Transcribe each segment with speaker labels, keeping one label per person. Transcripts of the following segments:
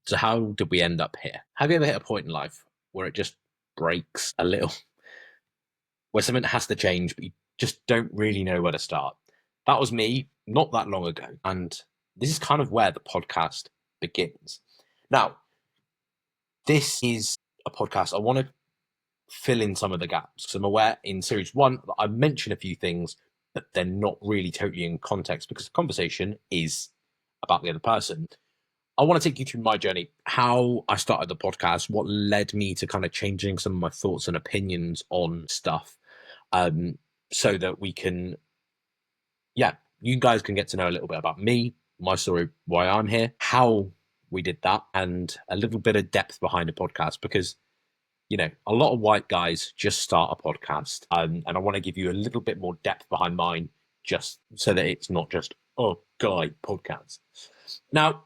Speaker 1: So how did we end up here? Have you ever hit a point in life where it just breaks a little, where something has to change, but you just don't really know where to start? That was me not that long ago. And this is kind of where the podcast begins. Now, this is a podcast. I want to fill in some of the gaps because I'm aware in series one that I mention a few things, but they're not really totally in context because the conversation is about the other person. I want to take you through my journey, how I started the podcast, what led me to kind of changing some of my thoughts and opinions on stuff, um, so that we can, yeah, you guys can get to know a little bit about me, my story, why I'm here, how we did that, and a little bit of depth behind the podcast because a lot of white guys just start a podcast, and I want to give you a little bit more depth behind mine, just so that it's not just guy podcast. Now,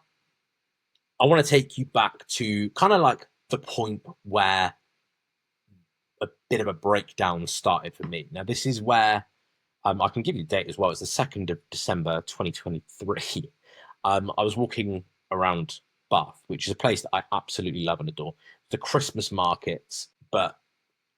Speaker 1: I want to take you back to kind of like the point where a bit of a breakdown started for me. Now, this is where I can give you the date as well. It's the 2nd of December, 2023. I was walking around Bath, which is a place that I absolutely love and adore. The Christmas markets, but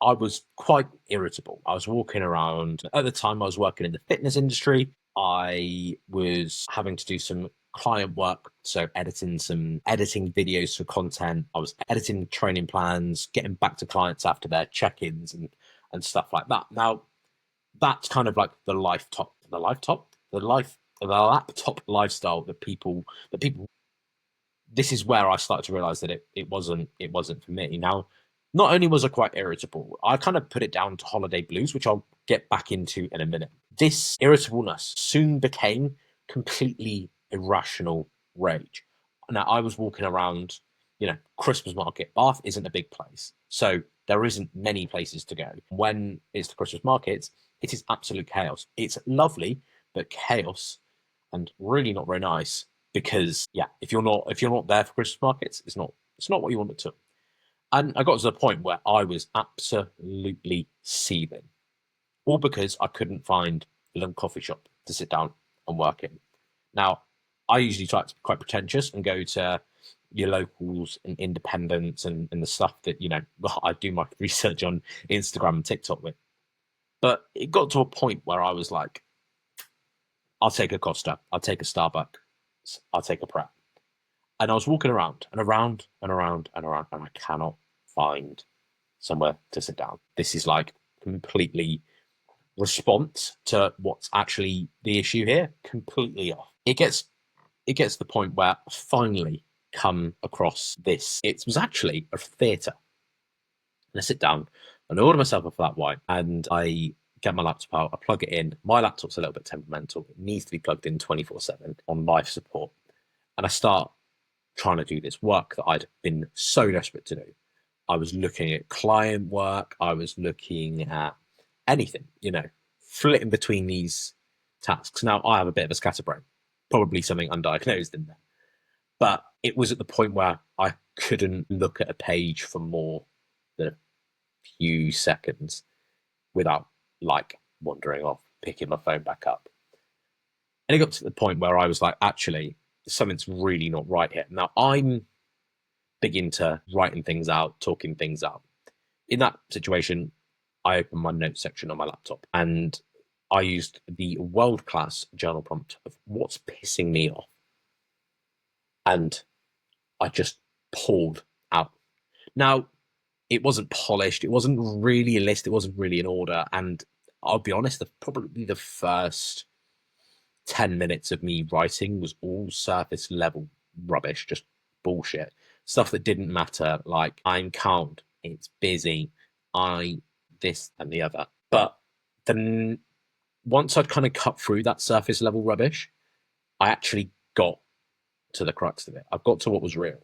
Speaker 1: I was quite irritable. I was walking around. At the time, I was working in the fitness industry. I was having to do some client work, so editing videos for content. I was editing training plans, getting back to clients after their check-ins and stuff like that. Now, that's kind of like the laptop lifestyle that people this is where I started to realize that it wasn't for me. Now, not only was I quite irritable, I kind of put it down to holiday blues, which I'll get back into in a minute. This irritableness soon became completely irrational rage. Now, I was walking around, Christmas market. Bath isn't a big place, so there isn't many places to go. When it's the Christmas markets, it is absolute chaos. It's lovely, but chaos and really not very nice because if you're not there for Christmas markets, it's not what you want it to. And I got to the point where I was absolutely seething, all because I couldn't find a little coffee shop to sit down and work in. Now, I usually try to be quite pretentious and go to your locals and independents and the stuff that I do my research on Instagram and TikTok with. But it got to a point where I was like, I'll take a Costa, I'll take a Starbucks, I'll take a Prep. And I was walking around and around and around and around, and I cannot find somewhere to sit down. This is like completely response to what's actually the issue here, completely off. It gets to the point where I finally come across this. It was actually a theatre. And I sit down and I order myself a flat white and I get my laptop out, I plug it in. My laptop's a little bit temperamental. It needs to be plugged in 24/7 on life support. And I start trying to do this work that I'd been so desperate to do. I was looking at client work, I was looking at anything, flitting between these tasks. Now, I have a bit of a scatterbrain, probably something undiagnosed in there. But it was at the point where I couldn't look at a page for more than a few seconds without like wandering off, picking my phone back up. And it got to the point where I was like, actually, something's really not right here. Now, I'm big into writing things out, talking things out. In that situation, I opened my notes section on my laptop and I used the world class journal prompt of what's pissing me off. And I just pulled out. Now, it wasn't polished, it wasn't really a list, it wasn't really an order. And I'll be honest, probably the first 10 minutes of me writing was all surface level rubbish, just bullshit. Stuff that didn't matter, like I'm calm, it's busy, this and the other. But then once I'd kind of cut through that surface level rubbish, I actually got to the crux of it. I got to what was real.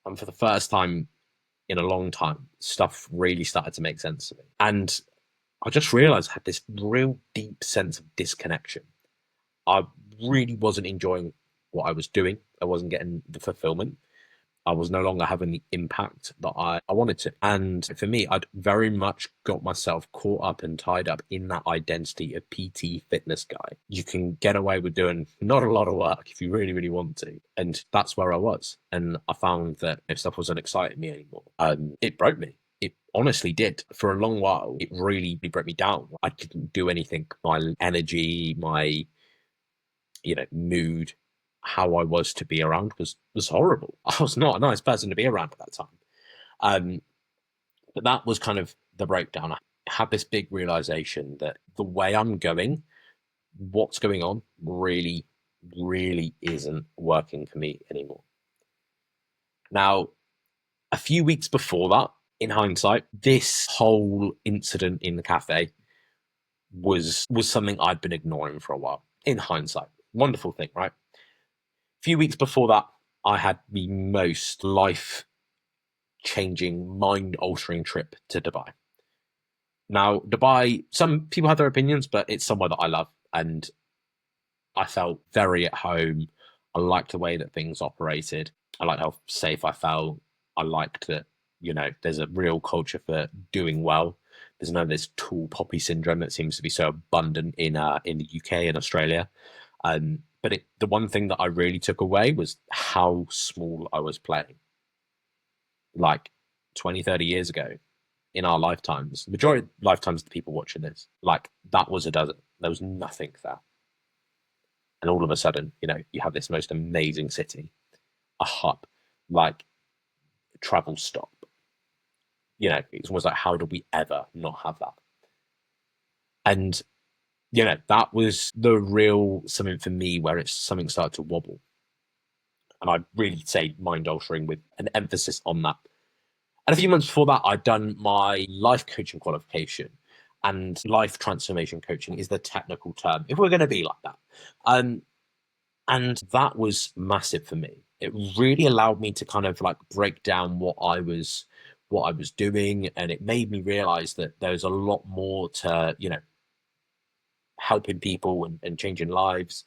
Speaker 1: And for the first time in a long time, stuff really started to make sense to me. And I just realized I had this real deep sense of disconnection. I really wasn't enjoying what I was doing. I wasn't getting the fulfillment. I was no longer having the impact that I wanted to. And for me, I'd very much got myself caught up and tied up in that identity of PT fitness guy. You can get away with doing not a lot of work if you really, really want to. And that's where I was. And I found that if stuff wasn't exciting me anymore, it broke me. It honestly did. For a long while, it really broke me down. I couldn't do anything. My energy, my mood, how I was to be around was horrible. I was not a nice person to be around at that time. Um, but that was kind of the breakdown. I had this big realization that the way I'm going, what's going on, really, really isn't working for me anymore. Now, a few weeks before that, in hindsight, this whole incident in the cafe was something I'd been ignoring for a while. In hindsight, wonderful thing, right? A few weeks before that, I had the most life changing, mind altering trip to Dubai. Now, Dubai, some people have their opinions, but it's somewhere that I love. And I felt very at home. I liked the way that things operated. I liked how safe I felt. I liked that, there's a real culture for doing well. There's none of this tall poppy syndrome that seems to be so abundant in the UK and Australia. But the one thing that I really took away was how small I was playing. Like 20, 30 years ago, in our lifetimes, the majority of lifetimes of the people watching this, like that was a desert. There was nothing there. And all of a sudden, you have this most amazing city, a hub, like a travel stop. It's almost like, how do we ever not have that? And, that was the real something for me where it's something started to wobble. And I'd really say mind altering with an emphasis on that. And a few months before that, I'd done my life coaching qualification. And life transformation coaching is the technical term, if we're going to be like that. And that was massive for me. It really allowed me to kind of like break down what I was doing. And it made me realize that there's a lot more to, helping people and changing lives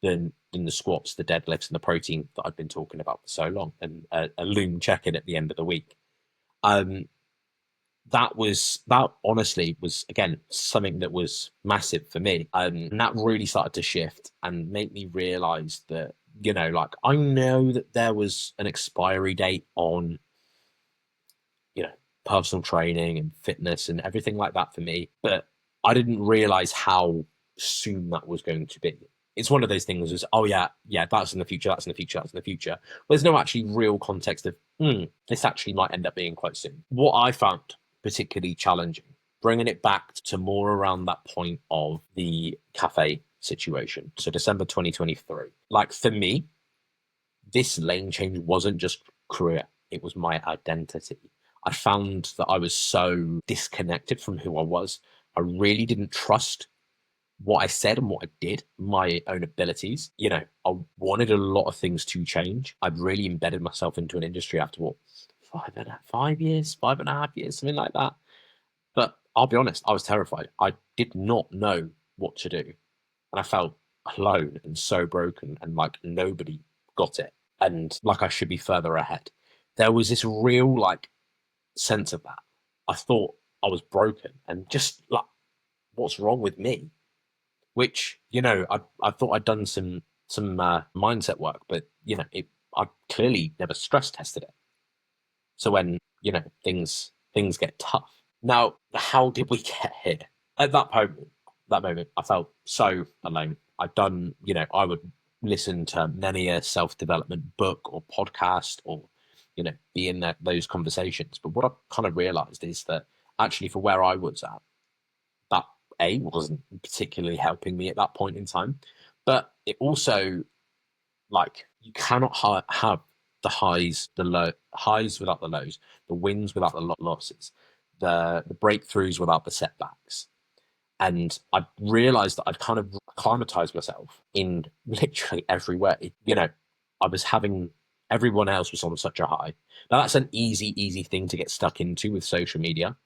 Speaker 1: than the squats, the deadlifts, and the protein that I've been talking about for so long, and a loom check-in at the end of the week. Um, that honestly was again something that was massive for me, and that really started to shift and make me realize that like I know that there was an expiry date on personal training and fitness and everything like that for me, but I didn't realize how soon that was going to be. It's one of those things is, oh yeah, that's in the future, that's in the future, that's in the future. But there's no actually real context of, this actually might end up being quite soon. What I found particularly challenging, bringing it back to more around that point of the cafe situation. So December 2023. Like for me, this lane change wasn't just career, it was my identity. I found that I was so disconnected from who I was. I really didn't trust what I said and what I did, my own abilities. I wanted a lot of things to change. I'd really embedded myself into an industry after what, 5.5 years, 5.5 years, something like that. But I'll be honest, I was terrified. I did not know what to do. And I felt alone and so broken and like nobody got it. And like I should be further ahead. There was this real like sense of that. I thought I was broken and just like, what's wrong with me? Which I thought I'd done some mindset work, but I clearly never stress tested it. So when things get tough. Now, how did we get here? At that moment, I felt so alone. I'd done, I would listen to many a self-development book or podcast or be in those conversations. But what I kind of realized is that actually for where I was at, that wasn't particularly helping me at that point in time. But it also, like, you cannot have the highs without the lows, the wins without the losses, the breakthroughs without the setbacks. And I realized that I'd kind of acclimatized myself in literally everywhere. I was having, everyone else was on such a high. Now that's an easy thing to get stuck into with social media.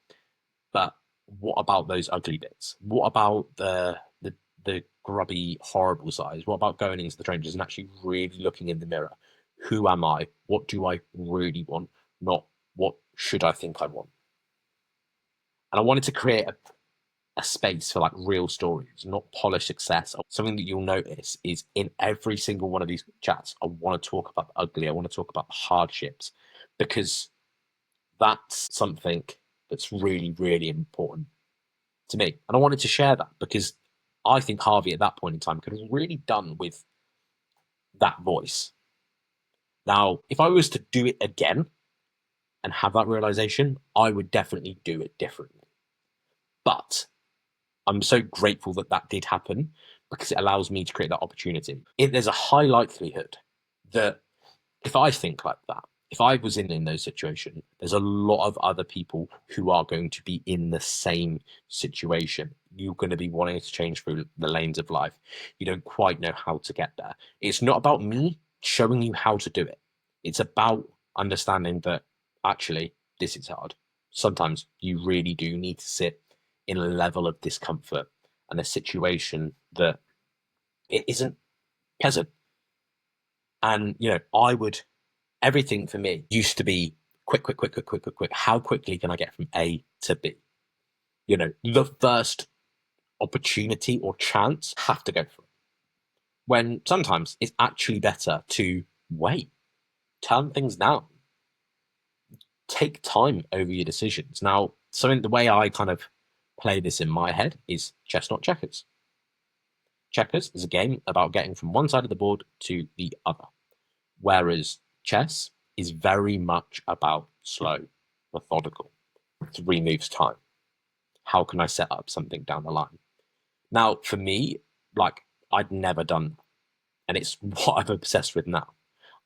Speaker 1: But what about those ugly bits? What about the grubby, horrible sides? What about going into the trenches and actually really looking in the mirror, who am I? What do I really want? Not what should I think I want? And I wanted to create a space for like real stories, not polished success. Something that you'll notice is in every single one of these chats, I want to talk about the ugly. I want to talk about the hardships, because that's something that's really, really important to me. And I wanted to share that because I think Harvey at that point in time could have really done with that voice. Now, if I was to do it again and have that realization, I would definitely do it differently. But I'm so grateful that that did happen, because it allows me to create that opportunity. There's a high likelihood that if I think like that, if I was in those situations, there's a lot of other people who are going to be in the same situation. You're going to be wanting to change through the lanes of life. You don't quite know how to get there. It's not about me showing you how to do it. It's about understanding that actually this is hard. Sometimes you really do need to sit in a level of discomfort and a situation that it isn't pleasant. And, everything for me used to be quick, quick, quick, quick, quick, quick, quick. How quickly can I get from A to B? The first opportunity or chance, have to go for it. When sometimes it's actually better to wait, turn things down, take time over your decisions. Now, the way I kind of play this in my head is chess, not checkers. Checkers is a game about getting from one side of the board to the other, whereas chess is very much about slow, methodical, 3 moves time. How can I set up something down the line? Now, for me, like, I'd never done that. And it's what I'm obsessed with now.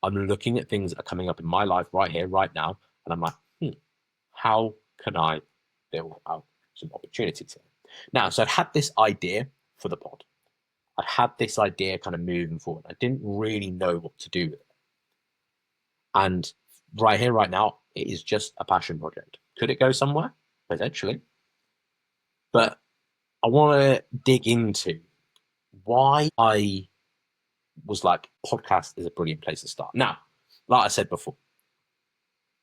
Speaker 1: I'm looking at things that are coming up in my life right here, right now, and I'm like, how can I build out some opportunities here? Now, so I've had this idea for the pod. I had this idea kind of moving forward. I didn't really know what to do with it. And right here, right now, it is just a passion project. Could it go somewhere? Potentially. But I want to dig into why I was like, podcast is a brilliant place to start. Now, like I said before,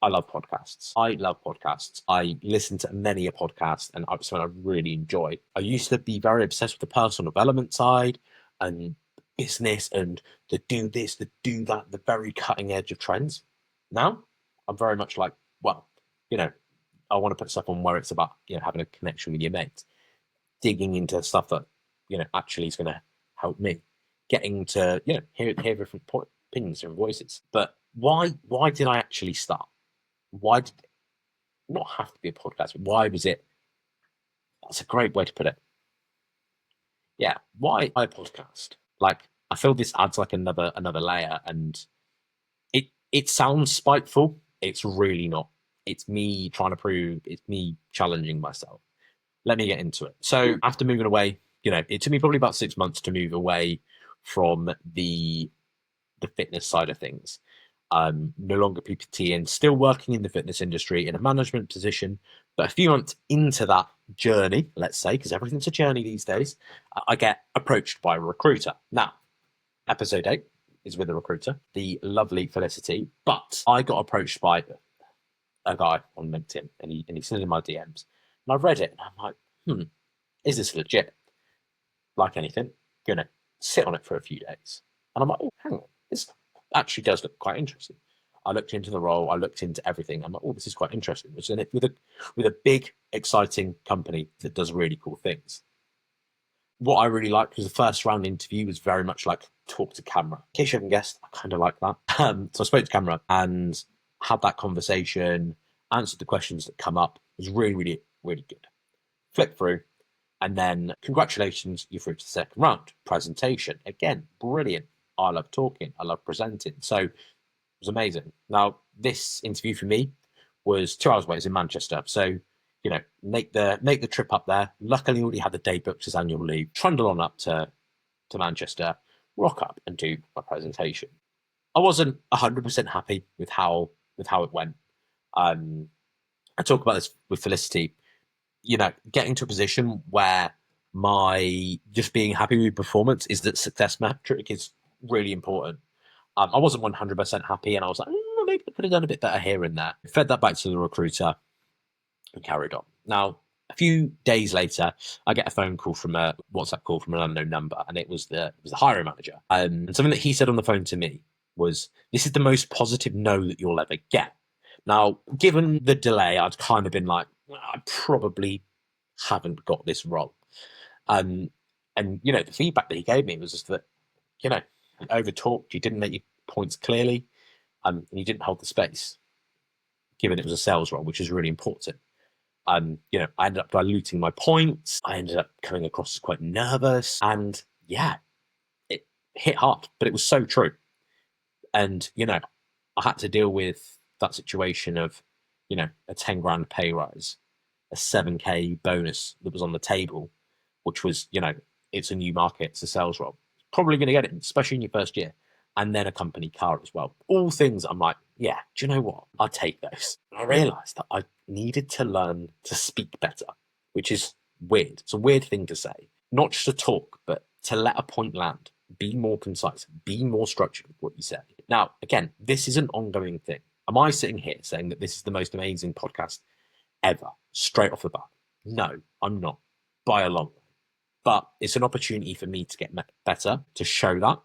Speaker 1: I love podcasts. I listen to many a podcast, and it's something I really enjoy. I used to be very obsessed with the personal development side and business and the do this, the do that, the very cutting edge of trends. Now, I'm very much like, well, I want to put stuff on where it's about, having a connection with your mates, digging into stuff that, actually is going to help me, getting to, hear different opinions and voices. But why did I actually start? Why did it not have to be a podcast? But why was it? That's a great way to put it. Yeah, why a podcast? Like, I feel this adds like another layer, and it sounds spiteful. It's really not. It's me trying to prove. It's me challenging myself. Let me get into it. So after moving away, it took me probably about 6 months to move away from the fitness side of things. No longer PPT and still working in the fitness industry in a management position. But a few months into that journey, let's say, because everything's a journey these days, I get approached by a recruiter. Now, episode 8 is with a recruiter, the lovely Felicity. But I got approached by a guy on LinkedIn, and he sent in my DMs. And I read it, and I'm like, is this legit? Like anything, gonna sit on it for a few days. And I'm like, oh, hang on, this actually does look quite interesting. I looked into the role, I looked into everything. I'm like, oh, this is quite interesting. It's in it with a big, exciting company that does really cool things. What I really liked was the first round interview was very much like talk to camera. In case you haven't guessed, I kind of like that. So I spoke to camera and had that conversation, answered the questions that come up. It was really, really, really good. Flip through, and then congratulations, you're through to the second round. Presentation, again, brilliant. I love talking, I love presenting. So it was amazing. Now, this interview for me was 2 hours away. It's in Manchester. So, make the trip up there. Luckily, already had the day booked as annual leave. Trundle on up to Manchester, rock up and do my presentation. I wasn't 100% happy with how it went. I talk about this with Felicity. Getting to a position where my just being happy with performance is that success metric is really important. I wasn't 100% happy, and I was like, maybe I could have done a bit better here and there. Fed that back to the recruiter and carried on. Now, a few days later, I get a phone call from a WhatsApp call from an unknown number, and it was the hiring manager. And something that he said on the phone to me was, "This is the most positive no that you'll ever get." Now, given the delay, I'd kind of been like, I probably haven't got this wrong. Um, and the feedback that he gave me was just that, you over talked, you didn't make your points clearly, and you didn't hold the space, given it was a sales role, which is really important. I ended up diluting my points. I ended up coming across as quite nervous, and yeah, it hit hard, but it was so true. And I had to deal with that situation of, a 10 grand pay rise, a 7K bonus that was on the table, which was, it's a new market, it's a sales role. Probably going to get it, especially in your first year. And then a company car as well. All things I'm like, yeah, do you know what? I'll take those. And I realized that I needed to learn to speak better, which is weird. It's a weird thing to say. Not just to talk, but to let a point land. Be more concise, be more structured with what you say. Now, again, this is an ongoing thing. Am I sitting here saying that this is the most amazing podcast ever, straight off the bat? No, I'm not, by a long way. But it's an opportunity for me to get better, to show that,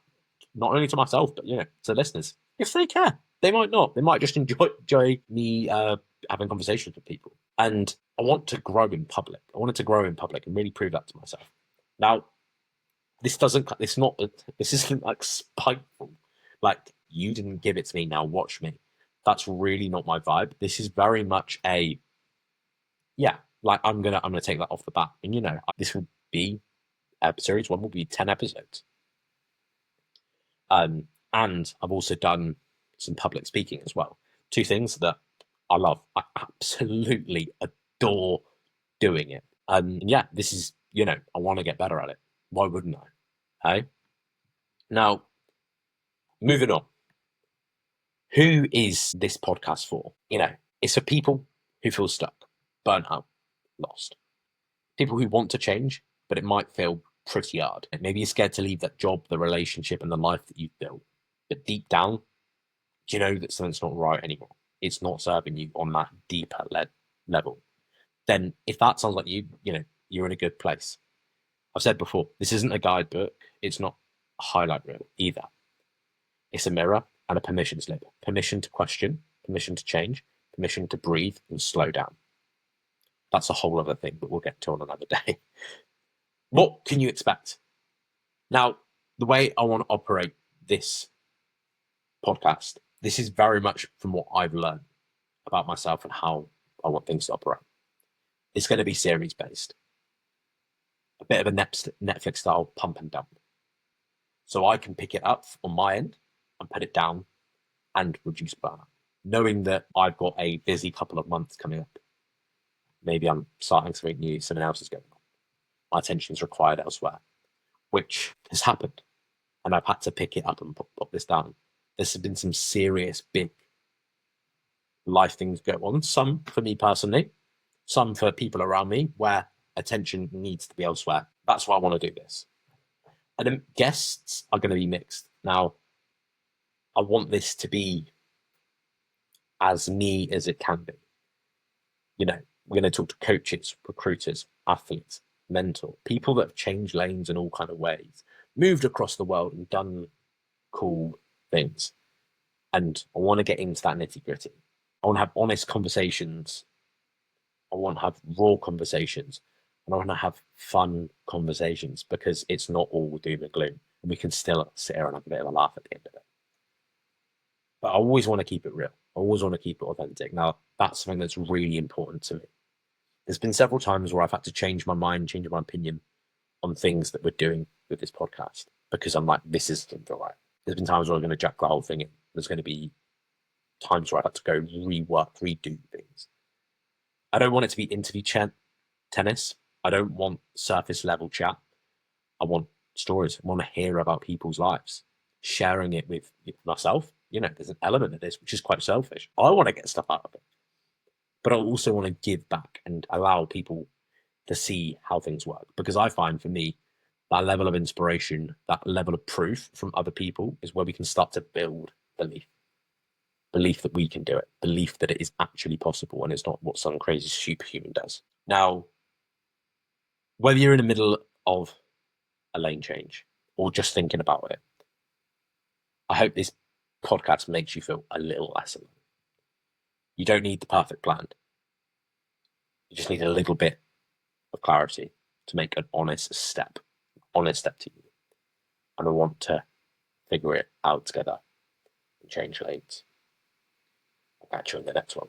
Speaker 1: not only to myself, but to listeners. If they care, they might not. They might just enjoy me having conversations with people. And I want to grow in public. I wanted to grow in public and really prove that to myself. Now, this isn't like spiteful. Like, you didn't give it to me, now watch me. That's really not my vibe. This is very much like I'm gonna take that off the bat. And this will be series 1 will be 10 episodes. And I've also done some public speaking as well. 2 things that I love. I absolutely adore doing it. And yeah, this is, I want to get better at it. Why wouldn't I? Hey? Now, moving on. Who is this podcast for? It's for people who feel stuck, burnt out, lost. People who want to change, but it might feel pretty hard. Maybe you're scared to leave that job, the relationship, and the life that you've built. But deep down, do you know that something's not right anymore? It's not serving you on that deeper level. Then if that sounds like you're in a good place. I've said before, this isn't a guidebook. It's not a highlight reel either. It's a mirror and a permission slip. Permission to question, permission to change, permission to breathe and slow down. That's a whole other thing, but we'll get to on another day. What can you expect? Now, the way I want to operate this podcast, this is very much from what I've learned about myself and how I want things to operate. It's going to be series based, a bit of a Netflix style pump and dump. So I can pick it up on my end and put it down and reduce burnout, knowing that I've got a busy couple of months coming up. Maybe I'm starting something new, something else is going on. My attention is required elsewhere, which has happened. And I've had to pick it up and put this down. There's been some serious, big life things go on. Some for me personally, some for people around me, where attention needs to be elsewhere. That's why I want to do this. And the guests are going to be mixed. Now, I want this to be as me as it can be. We're going to talk to coaches, recruiters, athletes, mentor, people that have changed lanes in all kind of ways, moved across the world and done cool things. And I want to get into that nitty gritty. I want to have honest conversations. I want to have raw conversations. And I want to have fun conversations, because it's not all doom and gloom. And we can still sit here and have a bit of a laugh at the end of it. But I always want to keep it real. I always want to keep it authentic. Now, that's something that's really important to me. There's been several times where I've had to change my mind, change my opinion on things that we're doing with this podcast, because I'm like, this isn't right. There's been times where I'm going to jack the whole thing in. There's going to be times where I've had to go redo things. I don't want it to be interview tennis. I don't want surface level chat. I want stories. I want to hear about people's lives, sharing it with myself. There's an element of this which is quite selfish. I want to get stuff out of it, but I also want to give back and allow people to see how things work. Because I find, for me, that level of inspiration, that level of proof from other people is where we can start to build belief that we can do it, belief that it is actually possible and it's not what some crazy superhuman does. Now, whether you're in the middle of a lane change or just thinking about it, I hope this podcast makes you feel a little less alone. You don't need the perfect plan. You just need a little bit of clarity to make an honest step to you. And I want to figure it out together and change lanes. I'll catch you in the next one.